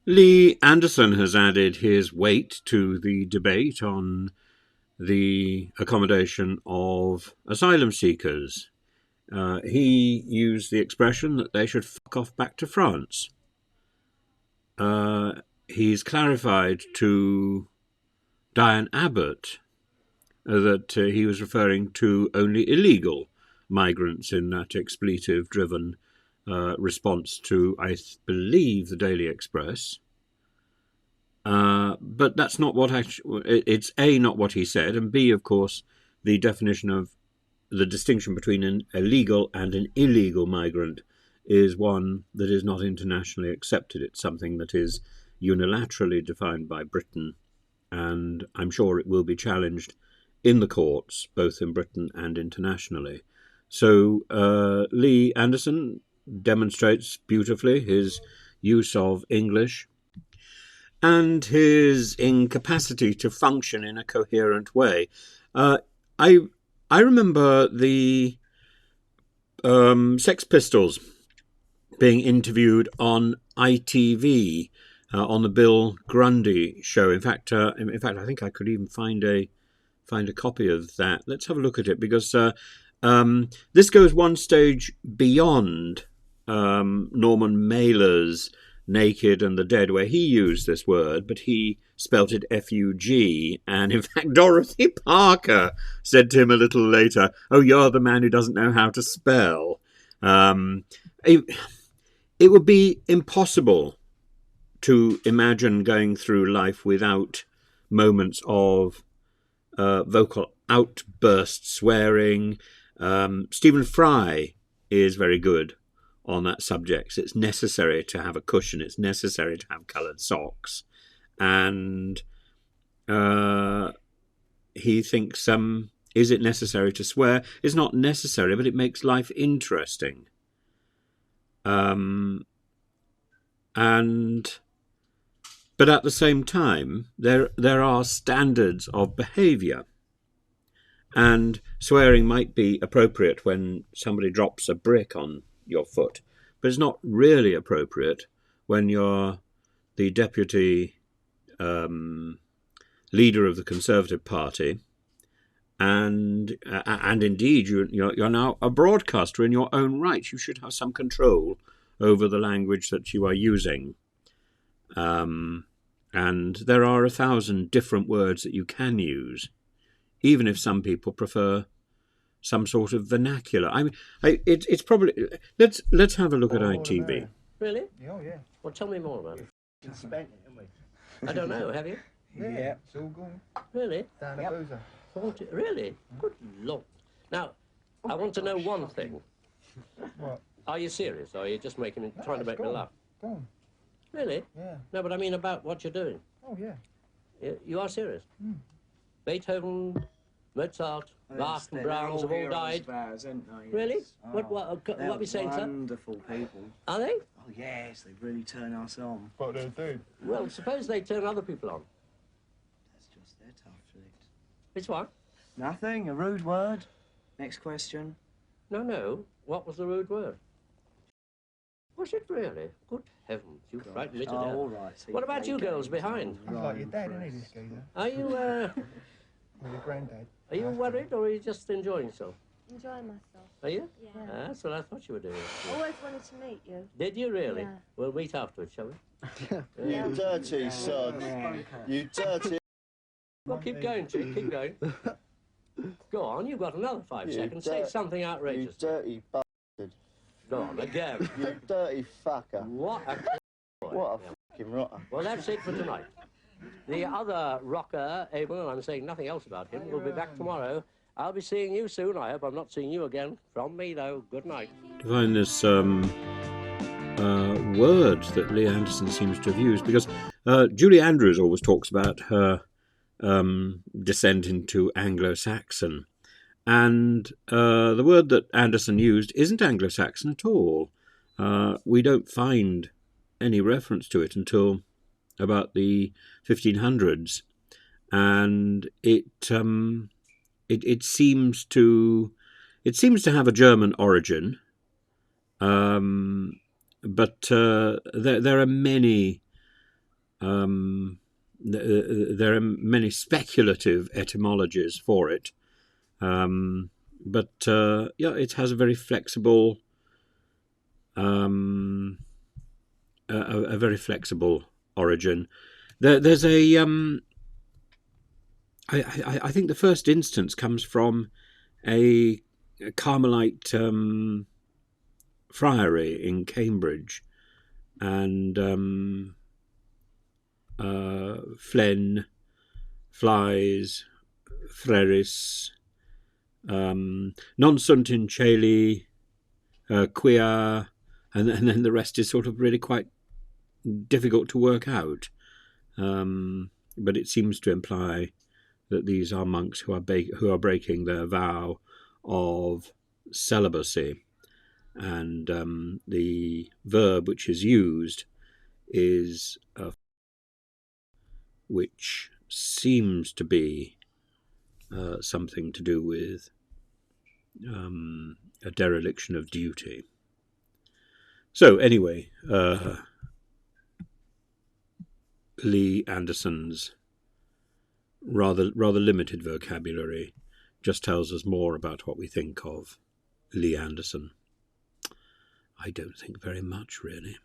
Lee Anderson has added his weight to the debate on the accommodation of asylum seekers. He used the expression that they should fuck off back to France. He's clarified to Diane Abbott that he was referring to only illegal migrants in that expletive-driven response to, I believe, the Daily Express. But that's not what it's A, not what he said, and B, of course, the definition of the distinction between an illegal and an illegal migrant is one that is not internationally accepted. It's something that is unilaterally defined by Britain, and I'm sure it will be challenged in the courts, both in Britain and internationally. So Lee Anderson demonstrates beautifully his use of English and his incapacity to function in a coherent way. I remember the Sex Pistols being interviewed on ITV on the Bill Grundy show. In fact, I think I could even find a copy of that. Let's have a look at it, because this goes one stage beyond Norman Mailer's Naked and the Dead, where he used this word, but he spelt it F-U-G. And in fact, Dorothy Parker said to him a little later, "Oh, you're the man who doesn't know how to spell." It would be impossible to imagine going through life without moments of vocal outbursts, swearing. Stephen Fry is very good on that subject. It's necessary to have a cushion. It's necessary to have coloured socks. And he thinks, is it necessary to swear? It's not necessary, but it makes life interesting. But at the same time, there are standards of behaviour. And swearing might be appropriate when somebody drops a brick on your foot, but it's not really appropriate when you're the deputy leader of the Conservative Party, and indeed you're now a broadcaster in your own right. You should have some control over the language that you are using. And there are 1,000 different words that you can use, even if some people prefer some sort of vernacular. I mean, it's probably... Let's have a look at ITV. Really? Oh, yeah. Well, tell me more about it. We spent it, haven't we? I don't know, have you? Yeah. It's all gone. Really? Down the boozer. 40, really? Good Lord. Now, I want to know one thing. What? Are you serious, or are you just trying to make me laugh? Gone. Really? Yeah. No, but I mean about what you're doing. Oh, yeah. You are serious? Mm. Beethoven, Mozart, Bach and Brahms have all died. Really? Oh, What are we saying, sir? Wonderful people. Are they? Oh yes, they really turn us on. What do they do? Well, suppose they turn other people on. That's just their tough tricks. Which one? Nothing. A rude word. Next question. No. What was the rude word? Was it really? Good heavens, you frightened me to death. all right. See, What about you girls games behind? He's like your dad, isn't he, this geezer? Are you, Or your granddad. are you worried, or are you just enjoying yourself? Enjoying myself. Are you? Yeah. That's what I thought you were doing. Always wanted to meet you. Did you really? Yeah. We'll meet afterwards, shall we? Yeah. You dirty sod. You dirty... Well, keep going, Chick, keep going. Go on, you've got another 5 You seconds. Say something You outrageous. dirty bastard. Go on, again. You dirty fucker. What a... What a fucking rotter. Well, that's it for tonight. The other rocker, Abel, and I'm saying nothing else about him, will be back tomorrow. I'll be seeing you soon. I hope I'm not seeing you again. From me, though, good night. To find this word that Lee Anderson seems to have used, because Julie Andrews always talks about her descent into Anglo-Saxon, and the word that Anderson used isn't Anglo-Saxon at all. We don't find any reference to it until about the 1500s, and it seems to have a German origin, but there are many There are many speculative etymologies for it, but it has a very flexible, a very flexible origin. There's a I think the first instance comes from a Carmelite friary in Cambridge, and Flen, flies, freris, non sunt in celi, quia, and then the rest is sort of really quite difficult to work out. But it seems to imply that these are monks who are breaking their vow of celibacy, and the verb which is used is which seems to be something to do with a dereliction of duty. So anyway, Lee Anderson's rather limited vocabulary just tells us more about what we think of Lee Anderson. I don't think very much, really.